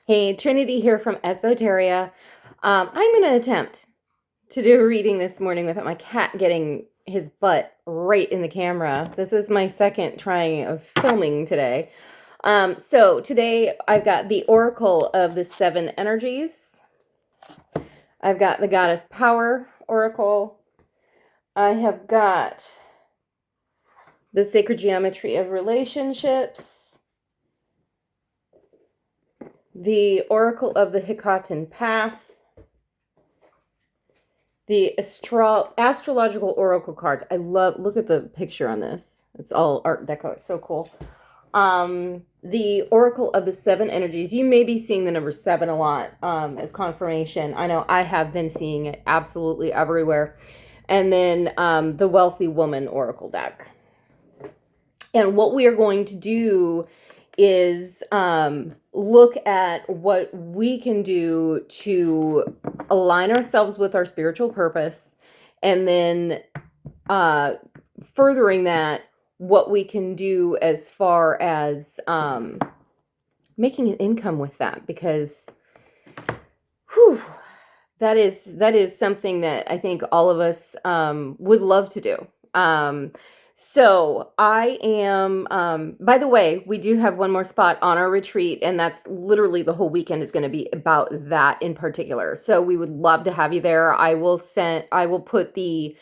Hey, Trinity here from Esoteria. I'm going to attempt to do a reading this morning without my cat getting his butt right in the camera. This is my second trying of filming today. So today I've got the Oracle of the Seven Energies. I've got the Goddess Power Oracle. I have got the Sacred Geometry of Relationships. The Oracle of the Hikatan Path. The astrological oracle cards. I love, look at the picture on this. It's all Art Deco. It's so cool. The Oracle of the Seven Energies. You may be seeing the number 7 a lot as confirmation. I know I have been seeing it absolutely everywhere. And then the Wealthy Woman Oracle deck. And what we are going to do is look at what we can do to align ourselves with our spiritual purpose, and then furthering that, what we can do as far as making an income with that, because that is something that I think all of us would love to do. So I am, by the way, we do have one more spot on our retreat, and that's literally the whole weekend is going to be about that in particular. So we would love to have you there. I will put the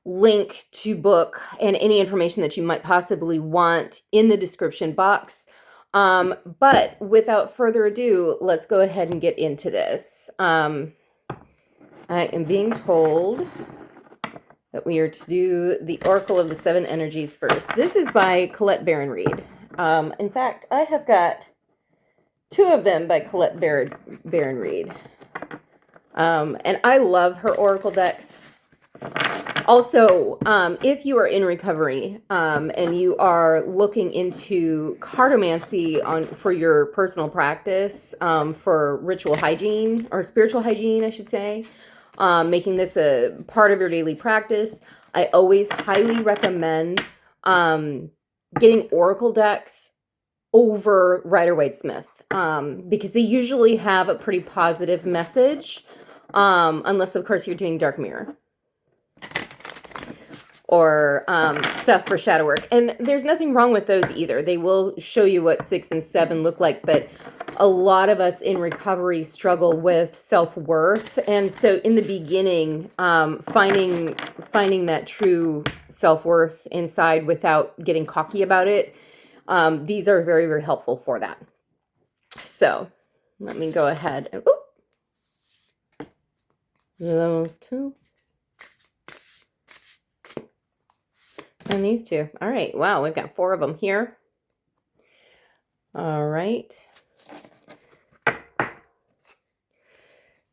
link to book and any information that you might possibly want in the description box. But without further ado, let's go ahead and get into this. I am being told that we are to do the Oracle of the Seven Energies first. This is by Colette Baron-Reid. In fact, I have got 2 of them by Colette Baron-Reid. And I love her Oracle decks. Also, if you are in recovery and you are looking into cartomancy for your personal practice, for ritual hygiene, or spiritual hygiene, I should say, making this a part of your daily practice, I always highly recommend getting Oracle decks over Rider-Waite-Smith, because they usually have a pretty positive message, unless, of course, you're doing Dark Mirror or stuff for shadow work. And there's nothing wrong with those either. They will show you what 6 and 7 look like, but a lot of us in recovery struggle with self-worth. And so in the beginning, finding that true self-worth inside without getting cocky about it, these are very, very helpful for that. So let me go ahead and, those 2. And these 2. All right. Wow. We've got 4 of them here. All right.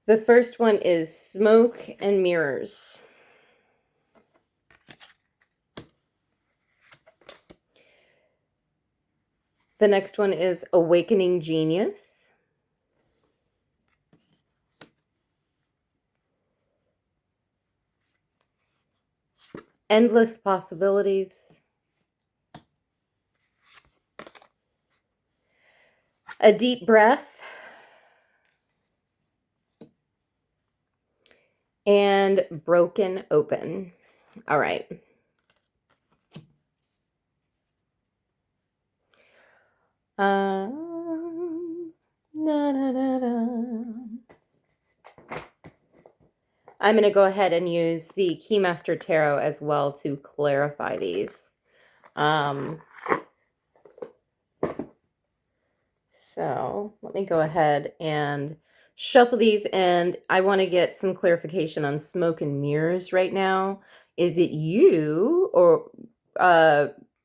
The first one is Smoke and Mirrors. The next one is Awakening Genius. Endless Possibilities. A Deep Breath. And Broken Open. All right. I'm going to go ahead and use the Keymaster Tarot as well to clarify these. So let me go ahead and shuffle these, and I want to get some clarification on Smoke and Mirrors right now. Is it you or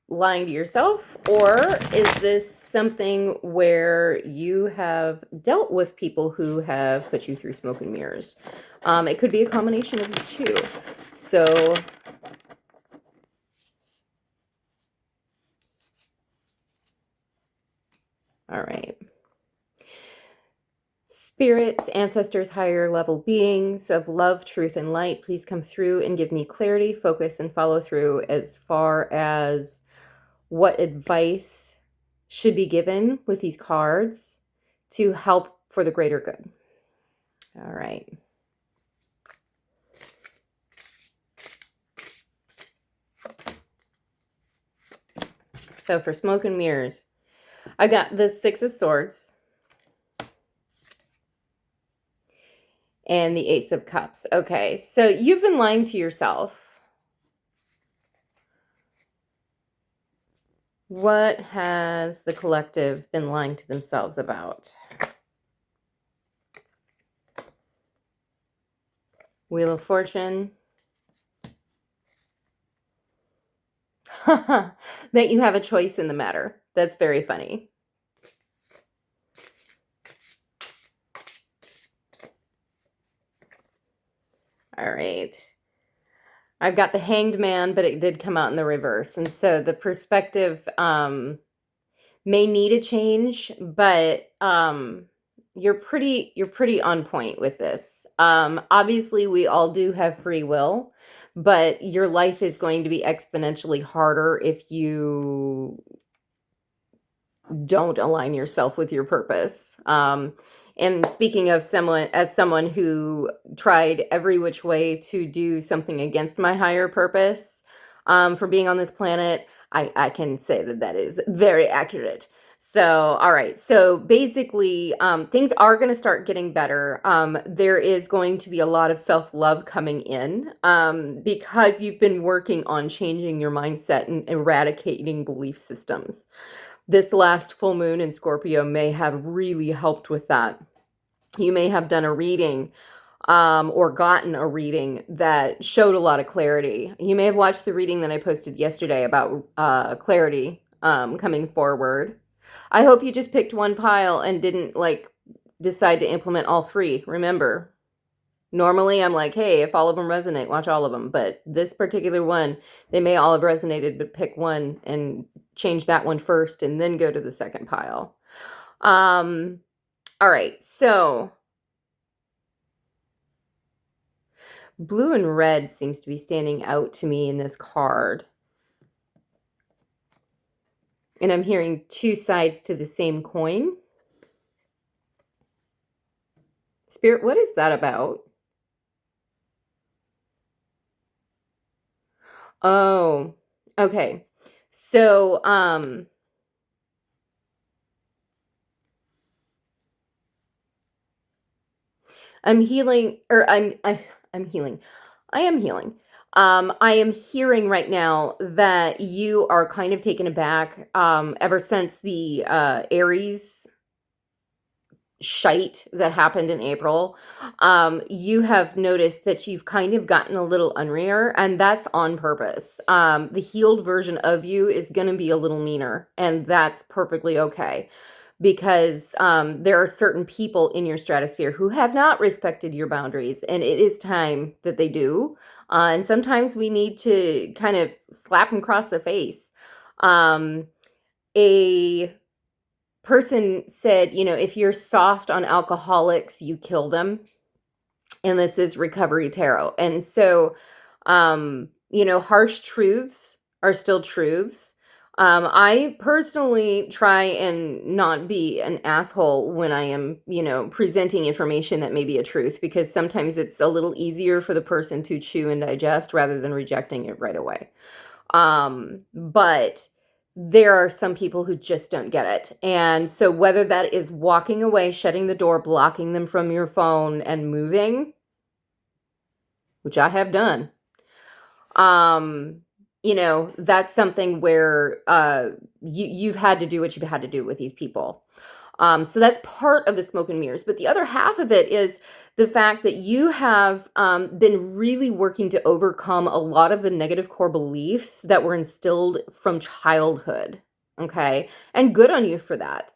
lying to yourself, or is this something where you have dealt with people who have put you through smoke and mirrors? It could be a combination of the 2. So all right. Spirits, ancestors, higher level beings of love, truth, and light, please come through and give me clarity, focus, and follow through as far as what advice should be given with these cards to help for the greater good. All right. So for smoke and mirrors, I got the Six of Swords and the Ace of Cups. Okay, so you've been lying to yourself. What has the collective been lying to themselves about? Wheel of Fortune. That you have a choice in the matter. That's very funny. All right. I've got the Hanged Man, but it did come out in the reverse. And so the perspective may need a change, but you're pretty on point with this. Obviously, we all do have free will, but your life is going to be exponentially harder if you don't align yourself with your purpose. And speaking of someone who tried every which way to do something against my higher purpose, for being on this planet, I can say that is very accurate. So, all right. So basically, things are going to start getting better. There is going to be a lot of self-love coming in, because you've been working on changing your mindset and eradicating belief systems. This last full moon in Scorpio may have really helped with that. You may have done a reading, or gotten a reading that showed a lot of clarity. You may have watched the reading that I posted yesterday about clarity coming forward. I hope you just picked one pile and didn't decide to implement all three. Remember, normally I'm like, hey, if all of them resonate, watch all of them. But this particular one, they may all have resonated, but pick one and change that one first and then go to the second pile. All right, so blue and red seems to be standing out to me in this card. And I'm hearing two sides to the same coin. Spirit, what is that about? Oh, okay. So, I'm healing, or I'm healing. I am healing. I am hearing right now that you are kind of taken aback, ever since the Aries shite that happened in April. You have noticed that you've kind of gotten a little unrear, and that's on purpose. The healed version of you is going to be a little meaner, and that's perfectly okay. Because there are certain people in your stratosphere who have not respected your boundaries, and it is time that they do. And sometimes we need to kind of slap them across the face. A person said, if you're soft on alcoholics, you kill them. And this is Recovery Tarot. And so, harsh truths are still truths. I personally try and not be an asshole when I am, presenting information that may be a truth, because sometimes it's a little easier for the person to chew and digest rather than rejecting it right away. But there are some people who just don't get it. And so whether that is walking away, shutting the door, blocking them from your phone and moving, which I have done, that's something where you've had to do what you've had to do with these people. So that's part of the smoke and mirrors. But the other half of it is the fact that you have been really working to overcome a lot of the negative core beliefs that were instilled from childhood. Okay. And good on you for that.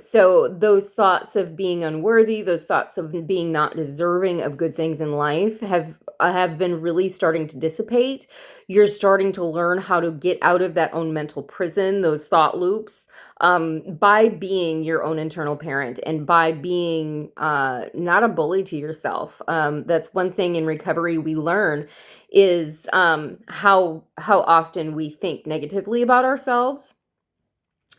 So those thoughts of being unworthy, those thoughts of being not deserving of good things in life have been really starting to dissipate. You're starting to learn how to get out of that own mental prison, those thought loops, by being your own internal parent and by being not a bully to yourself. That's one thing in recovery we learn is how often we think negatively about ourselves.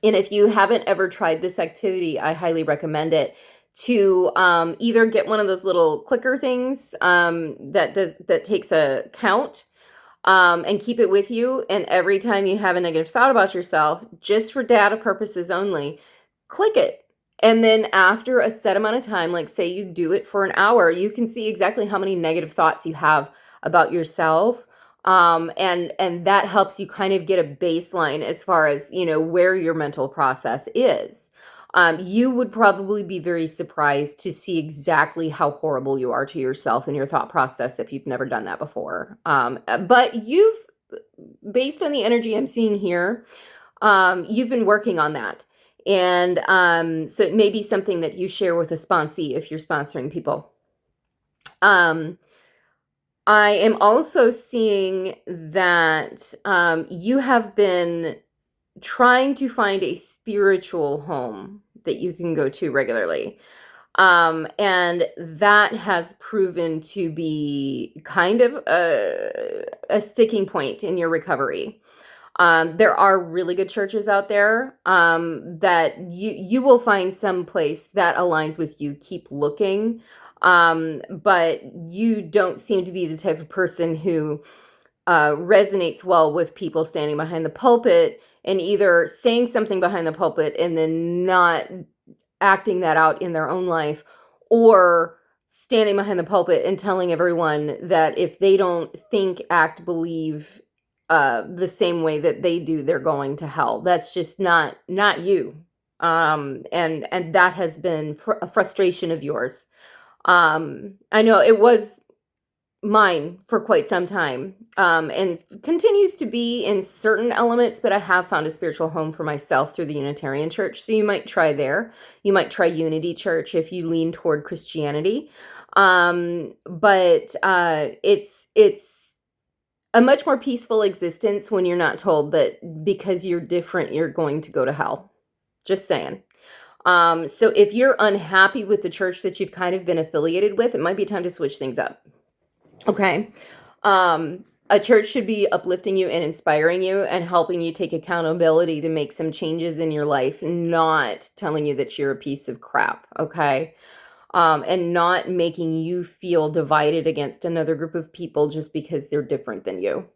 And if you haven't ever tried this activity, I highly recommend it. to either get one of those little clicker things that takes a count, and keep it with you. And every time you have a negative thought about yourself, just for data purposes only, click it. And then after a set amount of time, like say you do it for an hour, you can see exactly how many negative thoughts you have about yourself. And that helps you kind of get a baseline as far as, where your mental process is. You would probably be very surprised to see exactly how horrible you are to yourself and your thought process if you've never done that before. But based on the energy I'm seeing here, you've been working on that. And so it may be something that you share with a sponsee if you're sponsoring people. I am also seeing that you have been trying to find a spiritual home that you can go to regularly. And that has proven to be kind of a sticking point in your recovery. There are really good churches out there that you will find some place that aligns with you. Keep looking. But you don't seem to be the type of person who resonates well with people standing behind the pulpit and either saying something behind the pulpit and then not acting that out in their own life, or standing behind the pulpit and telling everyone that if they don't think, act, believe the same way that they do, they're going to hell. That's just not you. And that has been a frustration of yours. I know it was mine for quite some time, and continues to be in certain elements, but I have found a spiritual home for myself through the Unitarian Church. So you might try there. You might try Unity Church if you lean toward Christianity. But it's a much more peaceful existence when you're not told that because you're different, you're going to go to hell. Just saying. So if you're unhappy with the church that you've kind of been affiliated with, it might be time to switch things up. Okay. A church should be uplifting you and inspiring you and helping you take accountability to make some changes in your life, not telling you that you're a piece of crap. Okay. And not making you feel divided against another group of people just because they're different than you.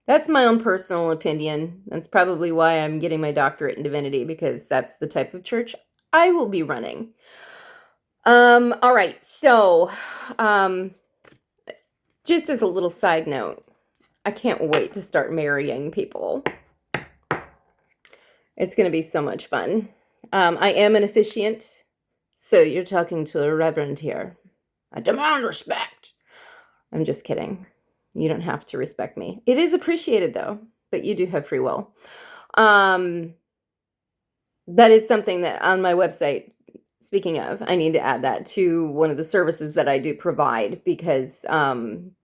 That's my own personal opinion. That's probably why I'm getting my doctorate in divinity, because that's the type of church I will be running. All right. So, just as a little side note, I can't wait to start marrying people. It's going to be so much fun. I am an officiant, so you're talking to a reverend here. I demand respect. I'm just kidding. You don't have to respect me. It is appreciated, though, but you do have free will. That is something that on my website, speaking of, I need to add that to one of the services that I do provide, because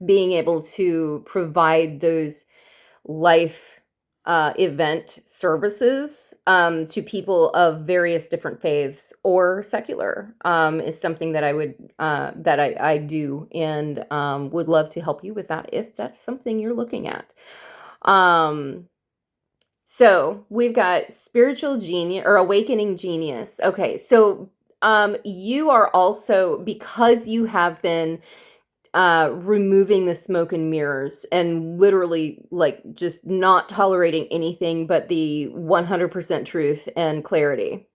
being able to provide those life event services to people of various different faiths or secular is something that I do, and would love to help you with that if that's something you're looking at. So we've got spiritual genius or awakening genius. Okay, so you are also, because you have been removing the smoke and mirrors and literally like just not tolerating anything but the 100% truth and clarity.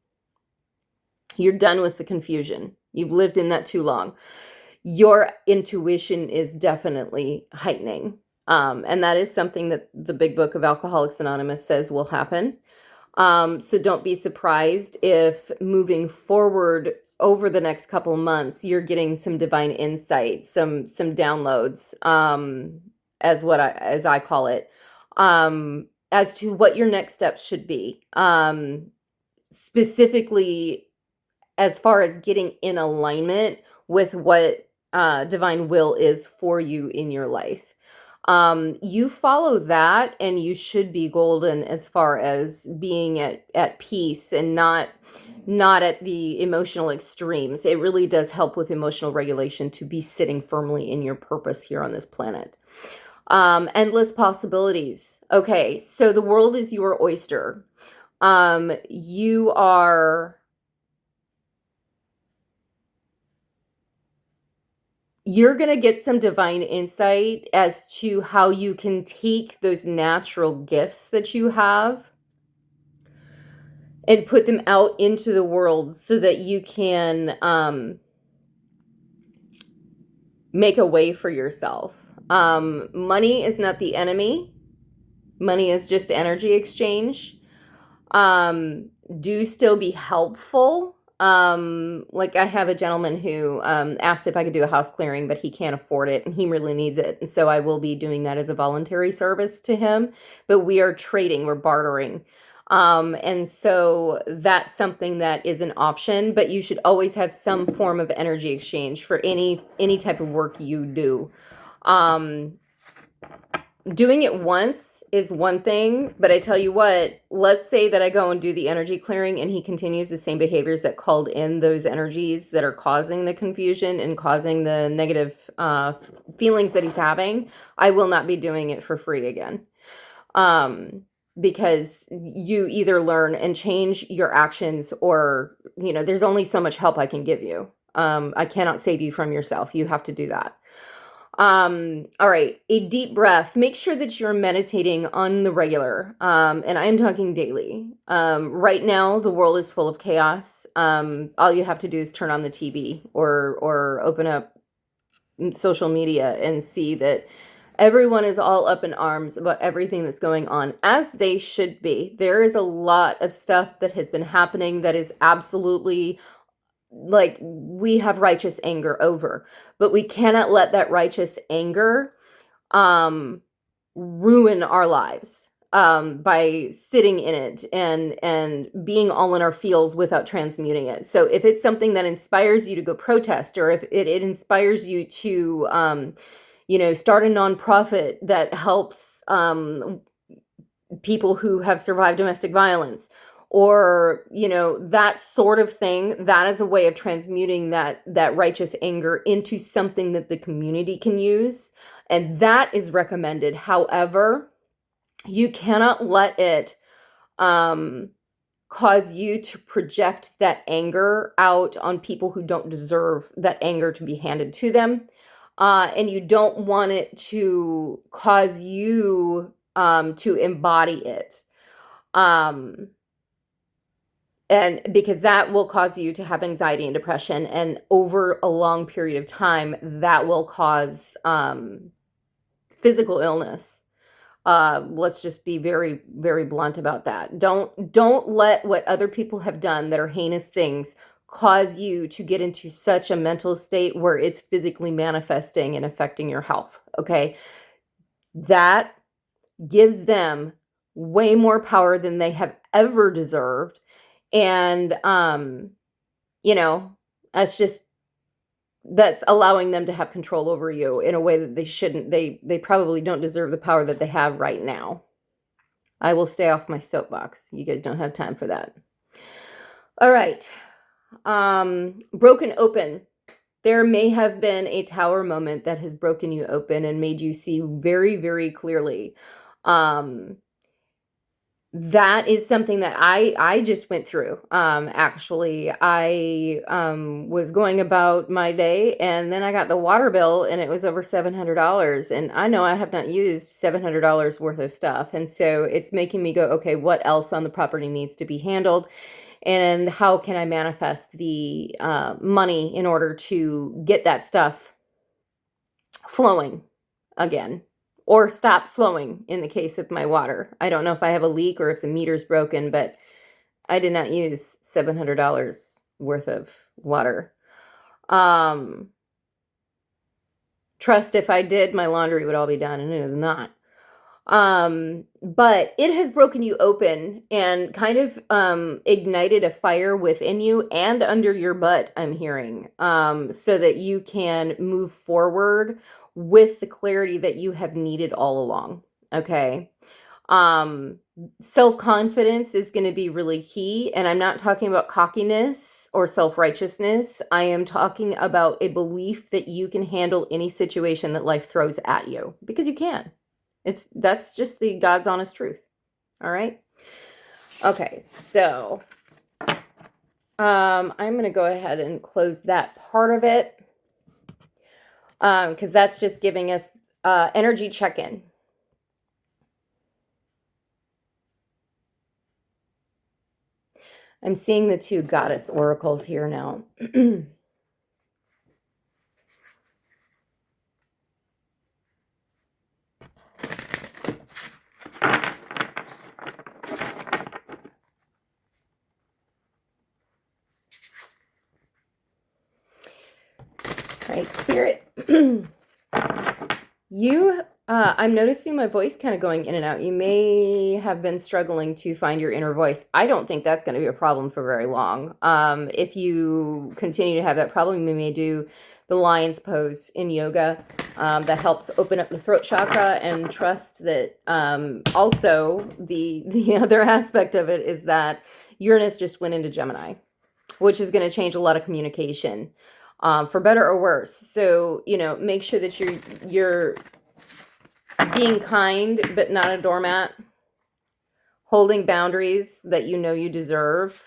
You're done with the confusion. You've lived in that too long. Your intuition is definitely heightening. And that is something that the Big Book of Alcoholics Anonymous says will happen. So don't be surprised if moving forward over the next couple of months, you're getting some divine insight, some downloads, as I call it, as to what your next steps should be. Specifically, as far as getting in alignment with what divine will is for you in your life. You follow that and you should be golden as far as being at peace and not at the emotional extremes. It really does help with emotional regulation to be sitting firmly in your purpose here on this planet. Endless possibilities. Okay, so the world is your oyster. You are you're going to get some divine insight as to how you can take those natural gifts that you have and put them out into the world so that you can make a way for yourself. Money is not the enemy. Money is just energy exchange. Do still be helpful. Like I have a gentleman who asked if I could do a house clearing, but he can't afford it and he really needs it. And so I will be doing that as a voluntary service to him. But we are trading, we're bartering. And so that's something that is an option, but you should always have some form of energy exchange for any type of work you do. Doing it once is one thing, but I tell you what, let's say that I go and do the energy clearing and he continues the same behaviors that called in those energies that are causing the confusion and causing the negative feelings that he's having. I will not be doing it for free again. Because you either learn and change your actions, or, you know, there's only so much help I can give you. I cannot save you from yourself. You have to do that. All right, a deep breath. Make sure that you're meditating on the regular. And I am talking daily. Right now, the world is full of chaos. All you have to do is turn on the TV or open up social media and see that everyone is all up in arms about everything that's going on, as they should be. There is a lot of stuff that has been happening that is absolutely, like, we have righteous anger over, but we cannot let that righteous anger ruin our lives by sitting in it and being all in our feels without transmuting it. So if it's something that inspires you to go protest, or if it inspires you to start a nonprofit that helps people who have survived domestic violence, or that sort of thing, that is a way of transmuting that righteous anger into something that the community can use, and that is recommended. However, you cannot let it cause you to project that anger out on people who don't deserve that anger to be handed to them, and you don't want it to cause you to embody it. And because that will cause you to have anxiety and depression, and over a long period of time, that will cause physical illness. Let's just be very, very blunt about that. Don't let what other people have done that are heinous things cause you to get into such a mental state where it's physically manifesting and affecting your health. Okay, that gives them way more power than they have ever deserved. And, that's allowing them to have control over you in a way that they shouldn't. They probably don't deserve the power that they have right now. I will stay off my soapbox. You guys don't have time for that. All right. Broken open. There may have been a tower moment that has broken you open and made you see very, very clearly. That is something that I just went through. Actually, I was going about my day, and then I got the water bill, and it was over $700. And I know I have not used $700 worth of stuff, and so it's making me go, okay, what else on the property needs to be handled, and how can I manifest the money in order to get that stuff flowing again, or stop flowing in the case of my water. I don't know if I have a leak or if the meter's broken, but I did not use $700 worth of water. Trust, if I did, my laundry would all be done, and it is not. But it has broken you open and kind of ignited a fire within you and under your butt, I'm hearing, so that you can move forward with the clarity that you have needed all along. Okay. Self-confidence is going to be really key. And I'm not talking about cockiness or self-righteousness. I am talking about a belief that you can handle any situation that life throws at you, because you can. That's just the God's honest truth. All right. Okay. So, I'm going to go ahead and close that part of it. because that's just giving us energy check-in. I'm seeing the two goddess oracles here now. Right, Spirit. I'm noticing my voice kind of going in and out. You may have been struggling to find your inner voice. I don't think that's going to be a problem for very long. If you continue to have that problem, you may do the lion's pose in yoga. That helps open up the throat chakra, and trust that also the other aspect of it is that Uranus just went into Gemini, which is going to change a lot of communication. For better or worse. So, make sure that you're being kind, but not a doormat, holding boundaries that you deserve.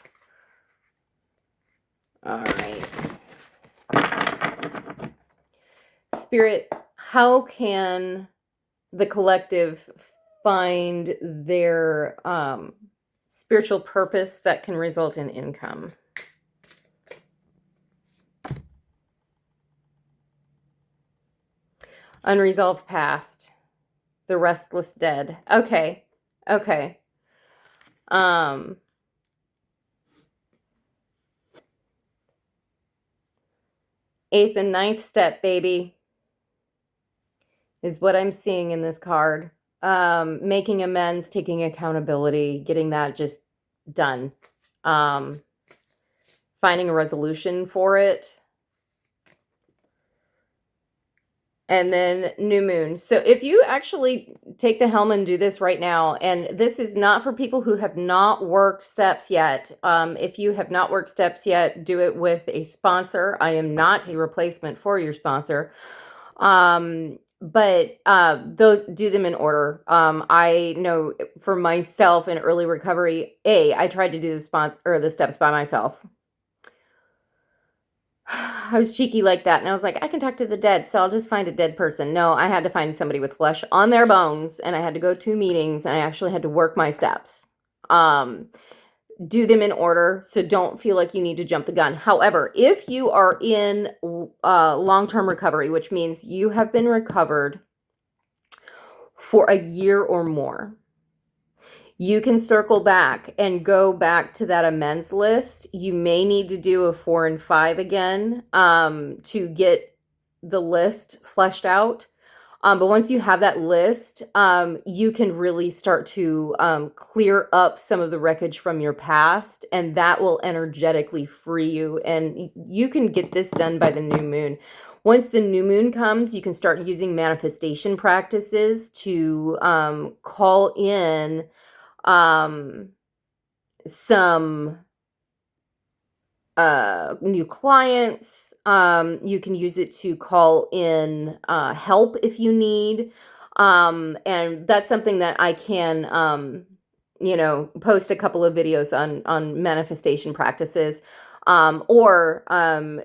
All right. Spirit, how can the collective find their spiritual purpose that can result in income? Unresolved past. The restless dead. Okay. Eighth and ninth step, baby, is what I'm seeing in this card. Making amends, taking accountability, getting that just done. Finding a resolution for it. And then new moon. So if you actually take the helm and do this right now, and this is not for people who have not worked steps yet. If you have not worked steps yet, do it with a sponsor. I am not a replacement for your sponsor. But those, do them in order. I know for myself in early recovery, I tried to do the steps by myself. I was cheeky like that, and I was like, I can talk to the dead, so I'll just find a dead person. No, I had to find somebody with flesh on their bones, and I had to go to meetings, and I actually had to work my steps. Do them in order, so don't feel like you need to jump the gun. However, if you are in long-term recovery, which means you have been recovered for a year or more, you can circle back and go back to that amends list. You may need to do a 4 and 5 again to get the list fleshed out. But once you have that list, you can really start to clear up some of the wreckage from your past, and that will energetically free you. And you can get this done by the new moon. Once the new moon comes, you can start using manifestation practices to call in some new clients. You can use it to call in help if you need. And that's something that I can post a couple of videos on manifestation practices. Or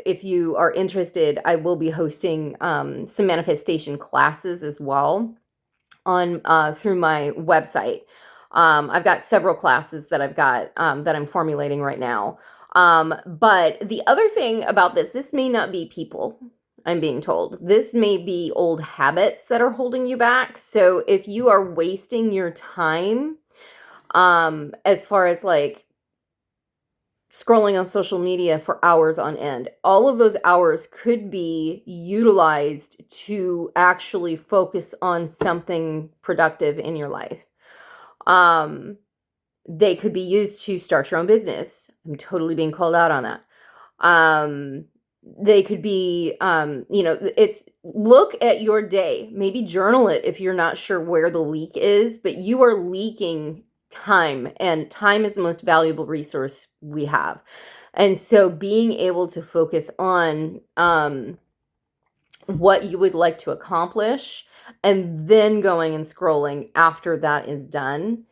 if you are interested, I will be hosting some manifestation classes as well on through my website. I've got several classes that I've got that I'm formulating right now. But the other thing about this may not be people, I'm being told. This may be old habits that are holding you back. So if you are wasting your time, as far as like scrolling on social media for hours on end, all of those hours could be utilized to actually focus on something productive in your life. They could be used to start your own business. I'm totally being called out on that. They could be, it's look at your day, maybe journal it if you're not sure where the leak is, but you are leaking time, and time is the most valuable resource we have. And so being able to focus on, what you would like to accomplish, and then going and scrolling after that is done,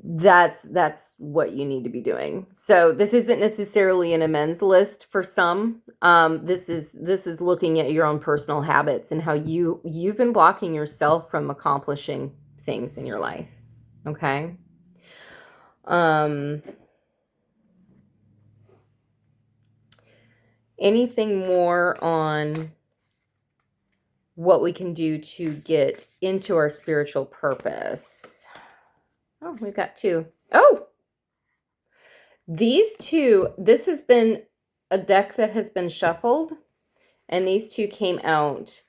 that's what you need to be doing. So this isn't necessarily an amends list for some. This is looking at your own personal habits and how you've been blocking yourself from accomplishing things in your life. Okay. Anything more on what we can do to get into our spiritual purpose? Oh, we've got two. Oh, these two, this has been a deck that has been shuffled, and these two came out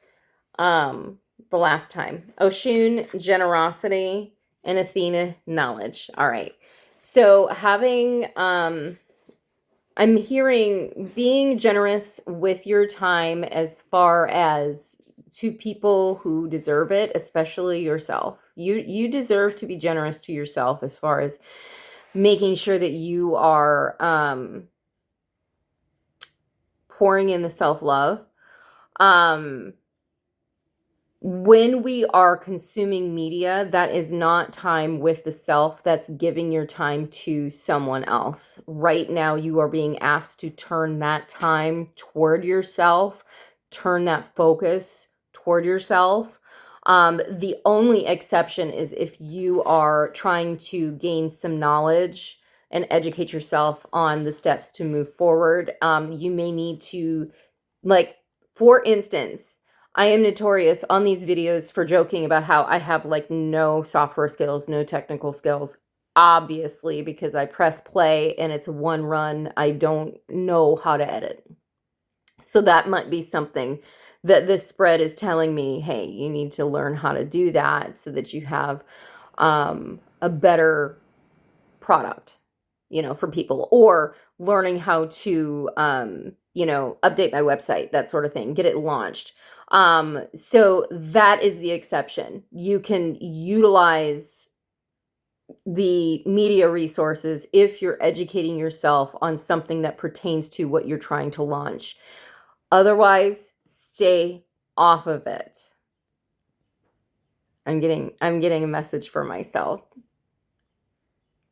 the last time. Oshun, generosity, and Athena, knowledge. All right. So having I'm hearing being generous with your time as far as to people who deserve it, especially yourself. You deserve to be generous to yourself as far as making sure that you are pouring in the self-love. When we are consuming media, that is not time with the self. That's giving your time to someone else. Right now, you are being asked to turn that time toward yourself, turn that focus toward yourself. The only exception is if you are trying to gain some knowledge and educate yourself on the steps to move forward. You may need to, like, for instance, I am notorious on these videos for joking about how I have like no software skills, no technical skills, obviously, because I press play and it's one run. I don't know how to edit. So that might be something that this spread is telling me, hey, you need to learn how to do that so that you have a better product, for people, or learning how to, update my website, that sort of thing, get it launched. So that is the exception. You can utilize the media resources if you're educating yourself on something that pertains to what you're trying to launch. Otherwise, stay off of it. I'm getting a message for myself.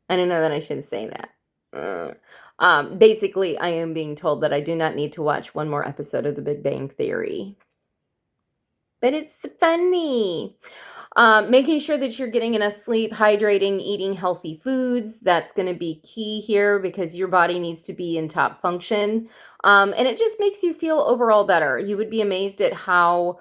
I don't know that I should say that. Basically, I am being told that I do not need to watch one more episode of The Big Bang Theory. But it's funny. Making sure that you're getting enough sleep, hydrating, eating healthy foods. That's going to be key here because your body needs to be in top function. And it just makes you feel overall better. You would be amazed at how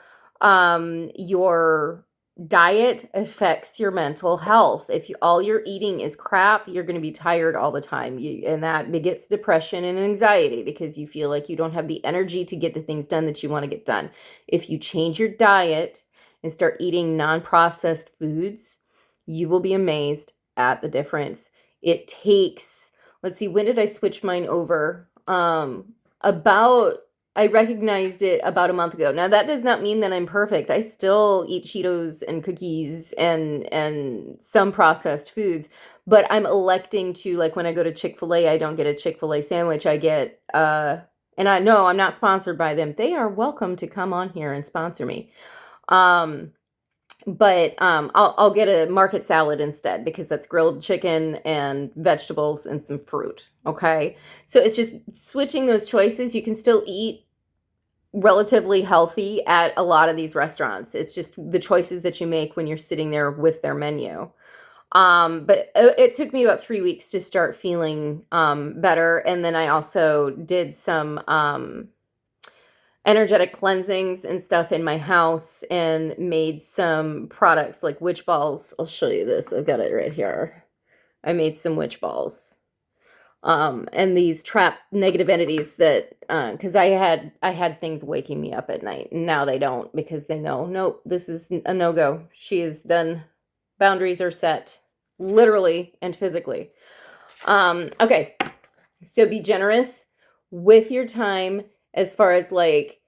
your diet affects your mental health. If all you're eating is crap, you're going to be tired all the time. And that begets depression and anxiety because you feel like you don't have the energy to get the things done that you want to get done. If you change your diet and start eating non-processed foods, you will be amazed at the difference. It takes, let's see, when did I switch mine over? I recognized it about a month ago. Now, that does not mean that I'm perfect. I still eat Cheetos and cookies and some processed foods, but I'm electing to, like, when I go to Chick-fil-A, I don't get a Chick-fil-A sandwich. I get, and I know I'm not sponsored by them. They are welcome to come on here and sponsor me. But I'll get a market salad instead because that's grilled chicken and vegetables and some fruit. Okay. So it's just switching those choices. You can still eat relatively healthy at a lot of these restaurants. It's just the choices that you make when you're sitting there with their menu. But it took me about 3 weeks to start feeling better. And then I also did some energetic cleansings and stuff in my house and made some products like witch balls. I'll show you this. I've got it right here. I made some witch balls. And these trap negative entities that, because I had things waking me up at night, and now they don't because they know, nope, this is a no-go. She is done. Boundaries are set, literally and physically. Okay, so be generous with your time as far as, like,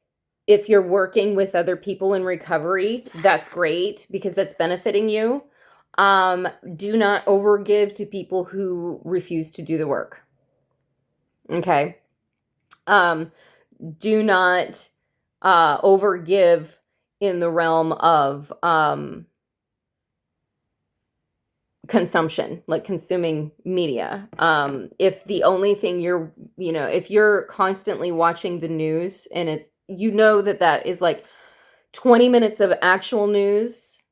if you're working with other people in recovery, that's great because that's benefiting you. Do not overgive to people who refuse to do the work. Okay. Do not overgive in the realm of consumption, like consuming media. If the only thing you're, if you're constantly watching the news and it's, that is like 20 minutes of actual news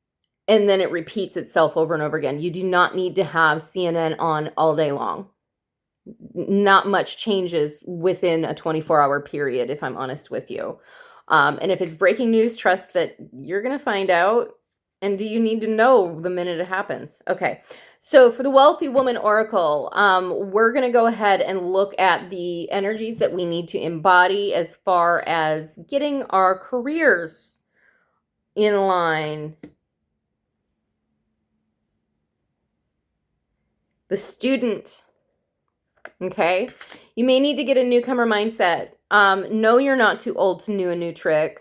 and then it repeats itself over and over again. You do not need to have CNN on all day long. Not much changes within a 24-hour period, if I'm honest with you. And if it's breaking news, trust that you're going to find out. And do you need to know the minute it happens? Okay. So for the Wealthy Woman Oracle, we're going to go ahead and look at the energies that we need to embody as far as getting our careers in line. The student. Okay. You may need to get a newcomer mindset. No, you're not too old to know a new trick.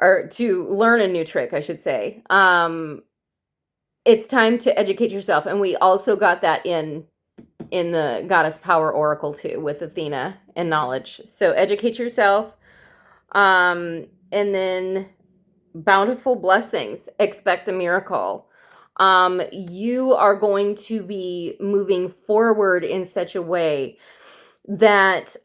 Or to learn a new trick, I should say. It's time to educate yourself. And we also got that in the Goddess Power Oracle too, with Athena and knowledge. So educate yourself. And then bountiful blessings. Expect a miracle. You are going to be moving forward in such a way that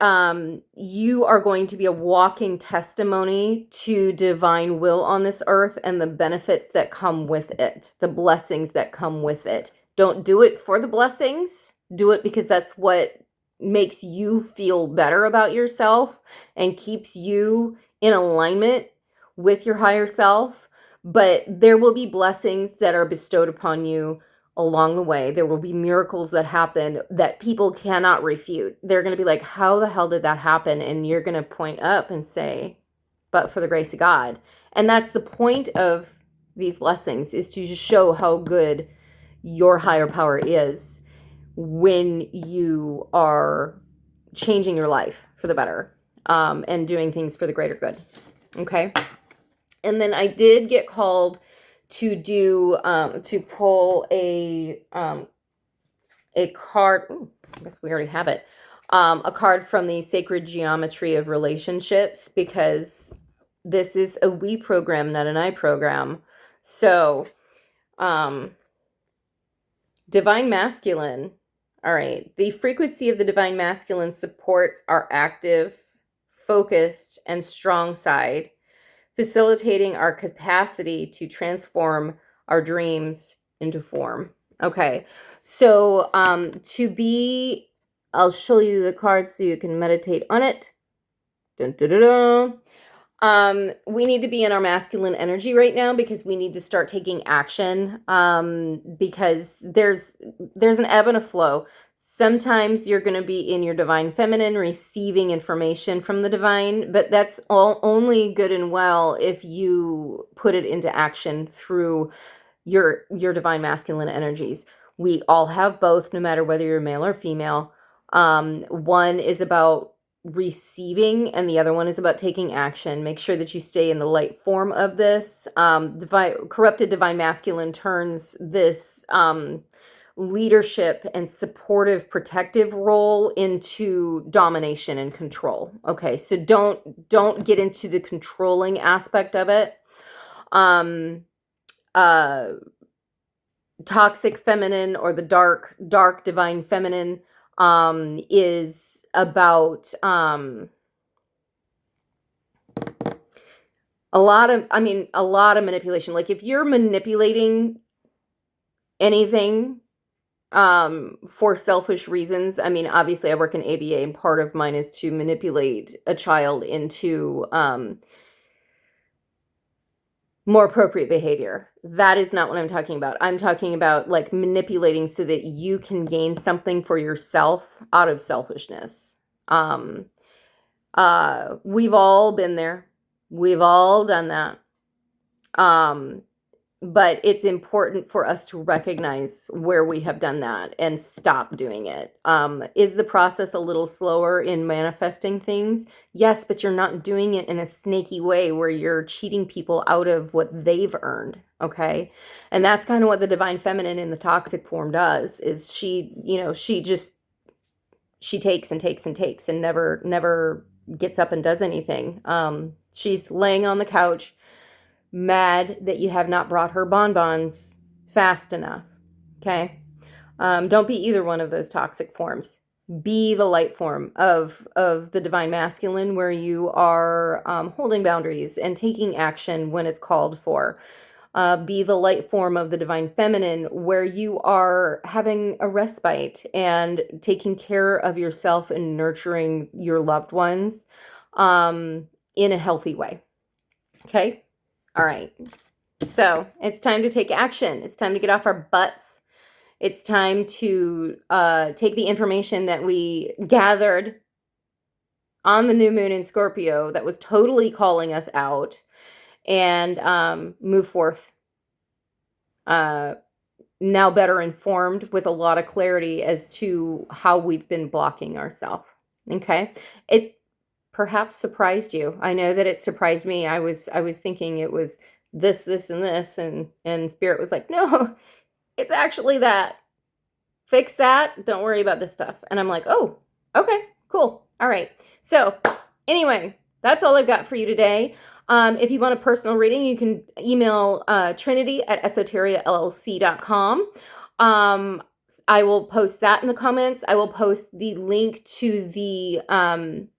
you are going to be a walking testimony to divine will on this earth and the benefits that come with it, the blessings that come with it. Don't do it for the blessings. Do it because that's what makes you feel better about yourself and keeps you in alignment with your higher self. But there will be blessings that are bestowed upon you along the way. There will be miracles that happen that people cannot refute. They're going to be like, how the hell did that happen? And you're going to point up and say, but for the grace of God. And that's the point of these blessings, is to just show how good your higher power is when you are changing your life for the better, and doing things for the greater good. Okay. And then I did get called to do, to pull a card. Ooh, I guess we already have it. A card from the Sacred Geometry of Relationships, because this is a we program, not an I program. So, Divine Masculine. All right. The frequency of the Divine Masculine supports our active, focused, and strong side, facilitating our capacity to transform our dreams into form. Okay, so I'll show you the card so you can meditate on it. Dun, dun, dun, dun. We need to be in our masculine energy right now because we need to start taking action, because there's an ebb and a flow. Sometimes you're going to be in your divine feminine receiving information from the divine, but that's all only good and well if you put it into action through your divine masculine energies. We all have both, no matter whether you're male or female. One is about receiving and the other one is about taking action. Make sure that you stay in the light form of this. Corrupted divine masculine turns this leadership and supportive protective role into domination and control. Okay, so don't get into the controlling aspect of it. Toxic feminine, or the dark divine feminine, is about a lot of manipulation. Like if you're manipulating anything for selfish reasons. I mean, obviously I work in ABA and part of mine is to manipulate a child into more appropriate behavior. That is not what I'm talking about. I'm talking about like manipulating so that you can gain something for yourself out of selfishness. We've all been there. We've all done that. But it's important for us to recognize where we have done that and stop doing it. Is the process a little slower in manifesting things? Yes, but you're not doing it in a snaky way where you're cheating people out of what they've earned, okay? And that's kind of what the divine feminine in the toxic form does, is she takes and takes and takes and never gets up and does anything. She's laying on the couch, mad that you have not brought her bonbons fast enough. Okay. Don't be either one of those toxic forms. Be the light form of the divine masculine, where you are holding boundaries and taking action when it's called for. Be the light form of the divine feminine, where you are having a respite and taking care of yourself and nurturing your loved ones in a healthy way. Okay? All right. So it's time to take action. It's time to get off our butts. It's time to take the information that we gathered on the new moon in Scorpio that was totally calling us out and move forth. Now better informed with a lot of clarity as to how we've been blocking ourselves. Okay? It perhaps surprised you. I know that it surprised me. I was thinking it was this, and this, and Spirit was like, no, it's actually that. Fix that. Don't worry about this stuff. And I'm like, oh, okay, cool. All right. So anyway, that's all I've got for you today. If you want a personal reading, you can email trinity@esoteriallc.com. I will post that in the comments. I will post the link to the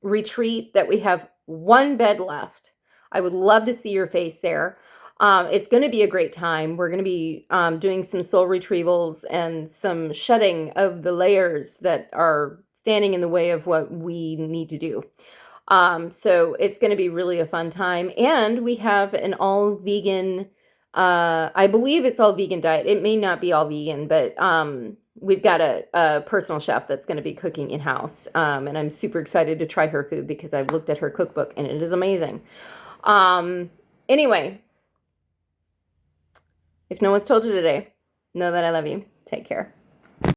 retreat that we have one bed left. I would love to see your face there. It's going to be a great time. We're going to be doing some soul retrievals and some shedding of the layers that are standing in the way of what we need to do. So it's going to be really a fun time. And we have an all vegan, I believe it's all vegan diet. It may not be all vegan, but we've got a personal chef that's going to be cooking in-house. And I'm super excited to try her food because I've looked at her cookbook and it is amazing. Anyway, if no one's told you today, know that I love you. Take care.